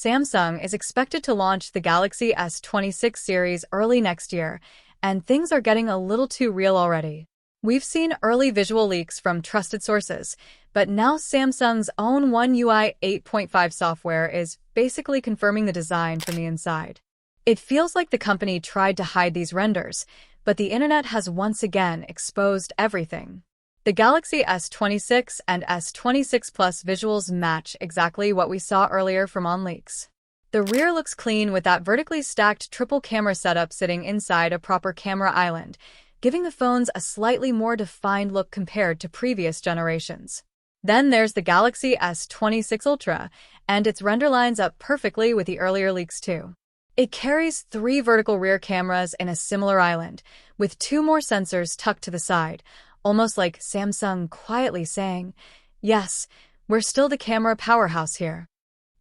Samsung is expected to launch the Galaxy S26 series early next year, and things are getting a little too real already. We've seen early visual leaks from trusted sources, but now Samsung's own One UI 8.5 software is basically confirming the design from the inside. It feels like the company tried to hide these renders, but the internet has once again exposed everything. The Galaxy S26 and S26 Plus visuals match exactly what we saw earlier from on leaks. The rear looks clean with that vertically stacked triple camera setup sitting inside a proper camera island, giving the phones a slightly more defined look compared to previous generations. Then there's the Galaxy S26 Ultra, and its render lines up perfectly with the earlier leaks too. It carries 3 vertical rear cameras in a similar island, with 2 more sensors tucked to the side, almost like Samsung quietly saying, "Yes, we're still the camera powerhouse here."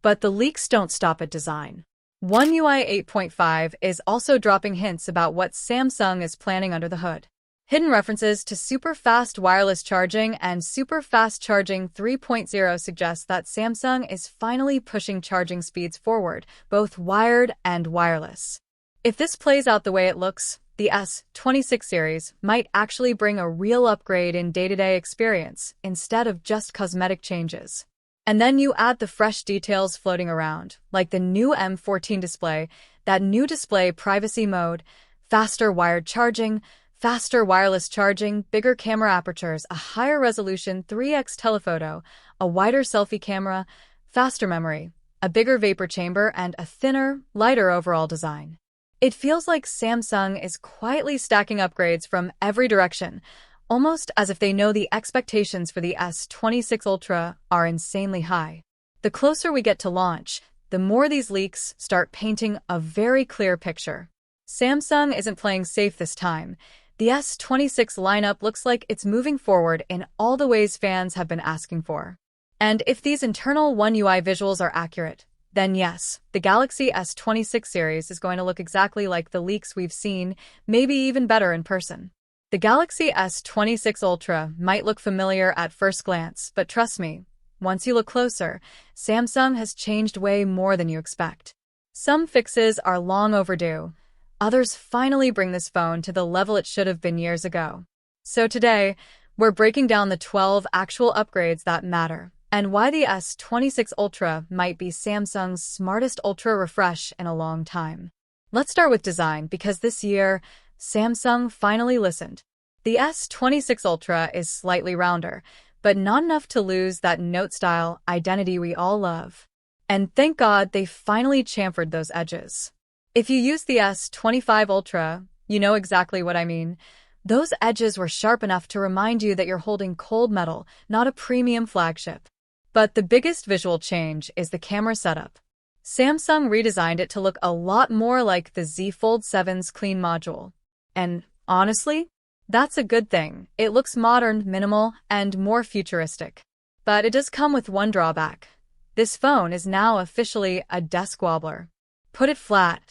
But the leaks don't stop at design. One UI 8.5 is also dropping hints about what Samsung is planning under the hood. Hidden references to super-fast wireless charging and super-fast charging 3.0 suggest that Samsung is finally pushing charging speeds forward, both wired and wireless. If this plays out the way it looks, the S26 series might actually bring a real upgrade in day-to-day experience instead of just cosmetic changes. And then you add the fresh details floating around, like the new M14 display, that new display privacy mode, faster wired charging, faster wireless charging, bigger camera apertures, a higher resolution 3x telephoto, a wider selfie camera, faster memory, a bigger vapor chamber, and a thinner, lighter overall design. It feels like Samsung is quietly stacking upgrades from every direction, almost as if they know the expectations for the S26 Ultra are insanely high. The closer we get to launch, the more these leaks start painting a very clear picture. Samsung isn't playing safe this time. The S26 lineup looks like it's moving forward in all the ways fans have been asking for. And if these internal One UI visuals are accurate, then yes, the Galaxy S26 series is going to look exactly like the leaks we've seen, maybe even better in person. The Galaxy S26 Ultra might look familiar at first glance, but trust me, once you look closer, Samsung has changed way more than you expect. Some fixes are long overdue. Others finally bring this phone to the level it should have been years ago. So today, we're breaking down the 12 actual upgrades that matter, and why the S26 Ultra might be Samsung's smartest Ultra refresh in a long time. Let's start with design, because this year, Samsung finally listened. The S26 Ultra is slightly rounder, but not enough to lose that note-style identity we all love. And thank God they finally chamfered those edges. If you use the S25 Ultra, you know exactly what I mean. Those edges were sharp enough to remind you that you're holding cold metal, not a premium flagship. But the biggest visual change is the camera setup. Samsung redesigned it to look a lot more like the Z Fold 7's clean module. And honestly, that's a good thing. It looks modern, minimal, and more futuristic. But it does come with one drawback. This phone is now officially a desk wobbler. Put it flat,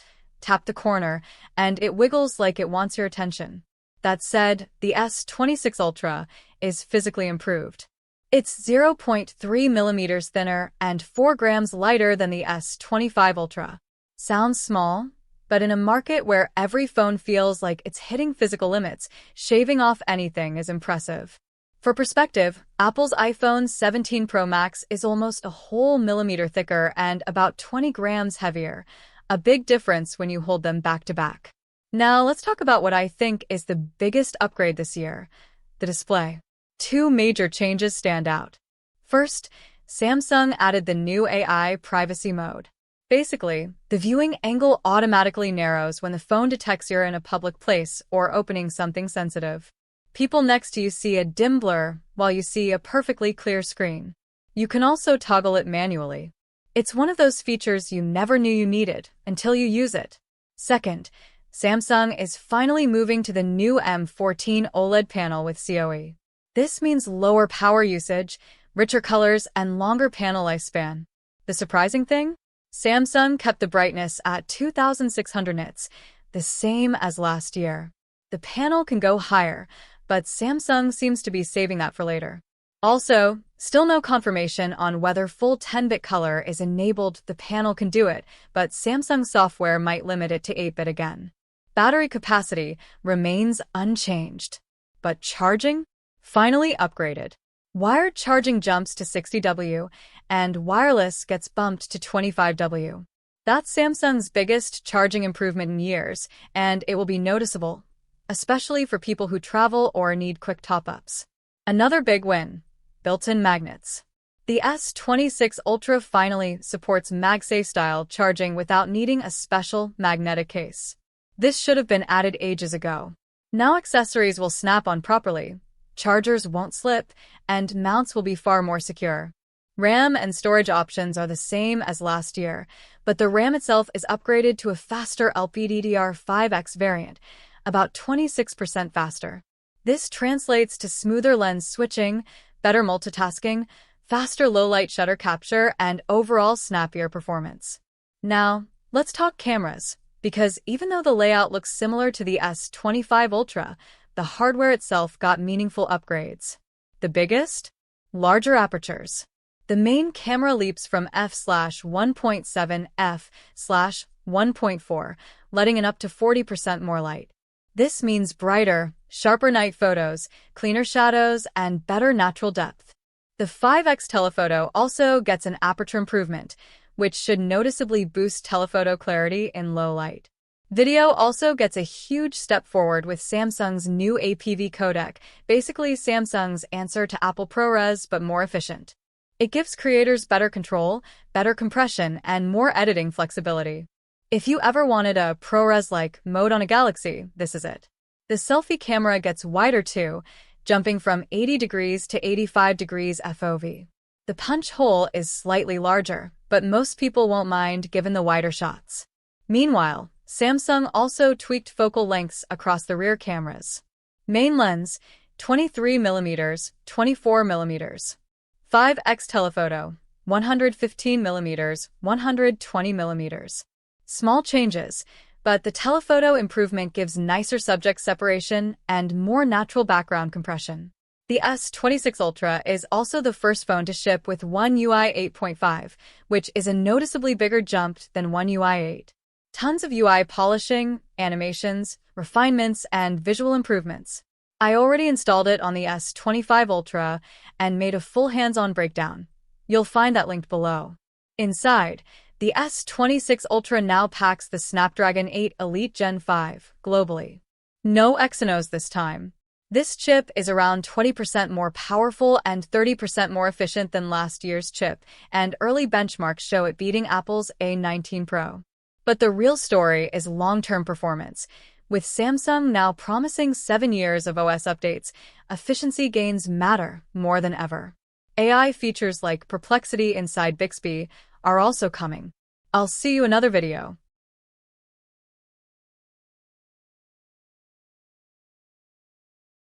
tap the corner, and it wiggles like it wants your attention. That said, the S26 Ultra is physically improved. It's 0.3 millimeters thinner and 4 grams lighter than the S25 Ultra. Sounds small, but in a market where every phone feels like it's hitting physical limits, shaving off anything is impressive. For perspective, Apple's iPhone 17 Pro Max is almost a whole millimeter thicker and about 20 grams heavier, a big difference when you hold them back to back. Now let's talk about what I think is the biggest upgrade this year, the display. 2 major changes stand out. First, Samsung added the new AI privacy mode. Basically, the viewing angle automatically narrows when the phone detects you're in a public place or opening something sensitive. People next to you see a dim blur while you see a perfectly clear screen. You can also toggle it manually. It's one of those features you never knew you needed until you use it. Second, Samsung is finally moving to the new M14 OLED panel with CoE. This means lower power usage, richer colors, and longer panel lifespan. The surprising thing? Samsung kept the brightness at 2600 nits, the same as last year. The panel can go higher, but Samsung seems to be saving that for later. Also, still no confirmation on whether full 10-bit color is enabled. The panel can do it, but Samsung software might limit it to 8-bit again. Battery capacity remains unchanged, but charging? Finally upgraded. Wired charging jumps to 60W, and wireless gets bumped to 25W. That's Samsung's biggest charging improvement in years, and it will be noticeable, especially for people who travel or need quick top-ups. Another big win: built-in magnets. The S26 Ultra finally supports MagSafe-style charging without needing a special magnetic case. This should have been added ages ago. Now accessories will snap on properly, chargers won't slip, and mounts will be far more secure. RAM and storage options are the same as last year, but the RAM itself is upgraded to a faster LPDDR5X variant, about 26% faster. This translates to smoother lens switching, better multitasking, faster low-light shutter capture, and overall snappier performance. Now, let's talk cameras, because even though the layout looks similar to the S25 Ultra, the hardware itself got meaningful upgrades. The biggest? Larger apertures. The main camera leaps from f/1.7 f/1.4, letting in up to 40% more light. This means brighter, sharper night photos, cleaner shadows, and better natural depth. The 5x telephoto also gets an aperture improvement, which should noticeably boost telephoto clarity in low light. Video also gets a huge step forward with Samsung's new APV codec, basically Samsung's answer to Apple ProRes but more efficient. It gives creators better control, better compression, and more editing flexibility. If you ever wanted a ProRes-like mode on a Galaxy, this is it. The selfie camera gets wider too, jumping from 80 degrees to 85 degrees FOV. The punch hole is slightly larger, but most people won't mind given the wider shots. Meanwhile, Samsung also tweaked focal lengths across the rear cameras. Main lens, 23mm, 24mm. 5x telephoto, 115mm, 120mm. Small changes, but the telephoto improvement gives nicer subject separation and more natural background compression. The S26 Ultra is also the first phone to ship with One UI 8.5, which is a noticeably bigger jump than One UI 8. Tons of UI polishing, animations, refinements, and visual improvements. I already installed it on the S25 Ultra and made a full hands-on breakdown. You'll find that linked below. Inside, the S26 Ultra now packs the Snapdragon 8 Elite Gen 5 globally. No Exynos this time. This chip is around 20% more powerful and 30% more efficient than last year's chip, and early benchmarks show it beating Apple's A19 Pro. But the real story is long-term performance. With Samsung now promising 7 years of OS updates, efficiency gains matter more than ever. AI features like Perplexity inside Bixby are also coming. I'll see you in another video.